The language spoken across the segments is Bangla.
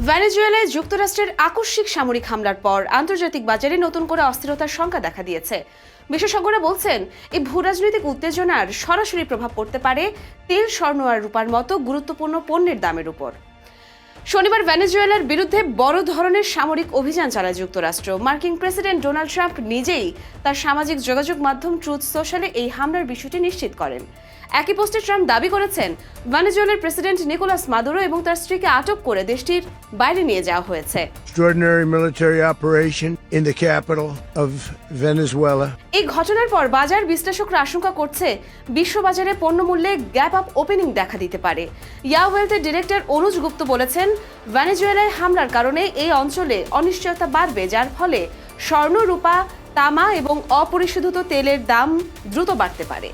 ভেনেজুয়েলায় যুক্তরাষ্ট্রের আকস্মিক সামরিক হামলার পর আন্তর্জাতিক বাজারে নতুন করে অস্থিরতার শঙ্কা দেখা দিয়েছে। বিশেষজ্ঞরা বলছেন, এই ভূরাজনৈতিক উত্তেজনার সরাসরি প্রভাব পড়তে পারে তেল, স্বর্ণ আর রূপার মতো গুরুত্বপূর্ণ পণ্যের দামের উপর। শনিবার ভেনেজুয়েলার বিরুদ্ধে বড় ধরনের সামরিক অভিযান চালায় যুক্তরাষ্ট্র। মার্কিন প্রেসিডেন্ট ডোনাল্ড ট্রাম্প নিজেই তার সামাজিক যোগাযোগ মাধ্যম ট্রুথ সোশ্যালে এই হামলার বিষয়টি নিশ্চিত করেন। একই পোস্টে ট্রাম্প দাবি করেছেন, ভেনেজুয়েলার প্রেসিডেন্ট নিকোলাস মাদুরো এবং তার স্ত্রীকে আটক করে দেশটির বাইরে নিয়ে যাওয়া হয়েছে। Extraordinary military operation in the capital of Venezuela. এই ঘটনার পর বাজার বিশ্লেষকরা আশঙ্কা করছে, বিশ্ববাজারে পণ্যমূল্যে গ্যাপ আপ ওপেনিং দেখা দিতে পারে। ইয়াওয়েলথের ডিরেক্টর অনুজ গুপ্ত বলেছেন, ভেনেজুয়েলায় হামলার কারণে এই অঞ্চলে অনিশ্চয়তা বাড়বে, যার ফলে স্বর্ণ, রূপা, তামা এবং অপরিশোধিত তেলের দাম দ্রুত বাড়তে পারে।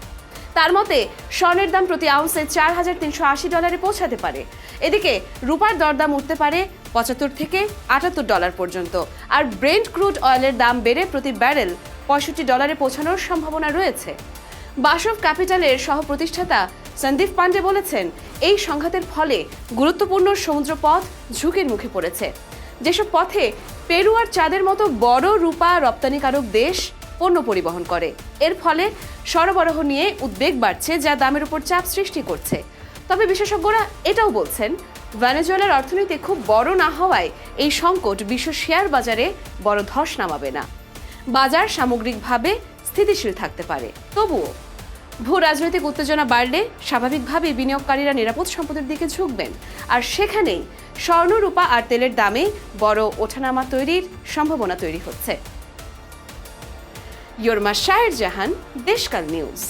তার মতে, স্বর্ণের দাম প্রতি আউন্সে $4,380 পৌঁছাতে পারে। এদিকে রূপার দরদাম উঠতে পারে $75 থেকে $78 পর্যন্ত, আর ব্রেন্ট ক্রুড অয়েলের দাম বেড়ে প্রতি ব্যারেল $65 পৌঁছানোর সম্ভাবনা রয়েছে। বাসভ ক্যাপিটালের সহ প্রতিষ্ঠাতা সন্দীপ পান্ডে বলেছেন, এই সংঘাতের ফলে গুরুত্বপূর্ণ সমুদ্রপথ ঝুঁকির মুখে পড়েছে। যেসব পথে পেরু আর চাঁদের মতো বড় রূপা রপ্তানিকারক দেশ পণ্য পরিবহন করে, এর ফলে সরবরাহ নিয়ে উদ্বেগ বাড়ছে, যা দামের উপর চাপ সৃষ্টি করছে। তবে বিশেষজ্ঞরা এটাও বলছেন, ভেনেজুয়েলার অর্থনীতি খুব বড় না হওয়ায় এই সংকট বিশ্ব শেয়ার বাজারে বড় ধস নামাবে না। বাজার সামগ্রিকভাবে স্থিতিশীল থাকতে পারে। তবুও ভূ রাজনৈতিক উত্তেজনা বাড়লে স্বাভাবিকভাবেই বিনিয়োগকারীরা নিরাপদ সম্পদের দিকে ঝুঁকবেন, আর সেখানেই স্বর্ণ, রূপা আর তেলের দামে বড় ওঠানামা তৈরির সম্ভাবনা তৈরি হচ্ছে। ইয়র্মা শাহের জাহান, দেশকাল নিউজ।